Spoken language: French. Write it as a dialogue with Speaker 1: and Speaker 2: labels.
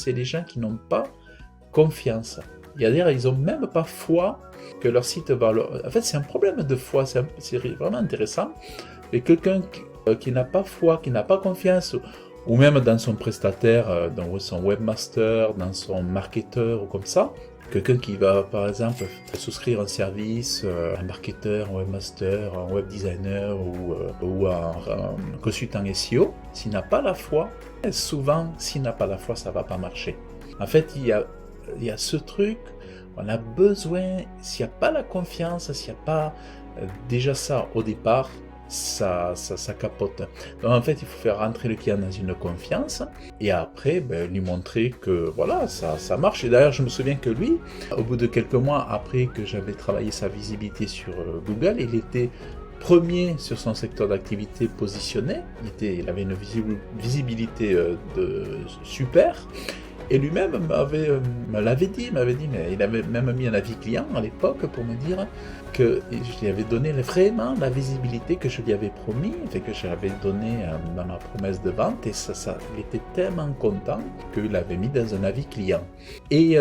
Speaker 1: c'est les gens qui n'ont pas confiance. C'est-à-dire, ils n'ont même pas foi que leur site va leur... En fait, c'est un problème de foi, c'est vraiment intéressant. Et quelqu'un qui n'a pas foi, qui n'a pas confiance, ou même dans son prestataire, dans son webmaster, dans son marketeur ou comme ça, quelqu'un qui va par exemple souscrire un service, un marketeur, un webmaster, un web designer ou un consultant SEO, s'il n'a pas la foi, souvent s'il n'a pas la foi, ça ne va pas marcher. En fait, il y a ce truc, on a besoin, s'il n'y a pas la confiance, s'il n'y a pas déjà ça au départ, ça capote. Donc en fait, il faut faire rentrer le client dans une confiance et après lui montrer que voilà, ça marche. Et d'ailleurs, je me souviens que lui, au bout de quelques mois après que j'avais travaillé sa visibilité sur Google, il était premier sur son secteur d'activité positionné. Il avait une visibilité super. Et lui-même me l'avait dit, mais il avait même mis un avis client à l'époque pour me dire que je lui avais donné vraiment la visibilité que je lui avais promis, que je l'avais donné dans ma promesse de vente, et il était tellement content qu'il l'avait mis dans un avis client. Et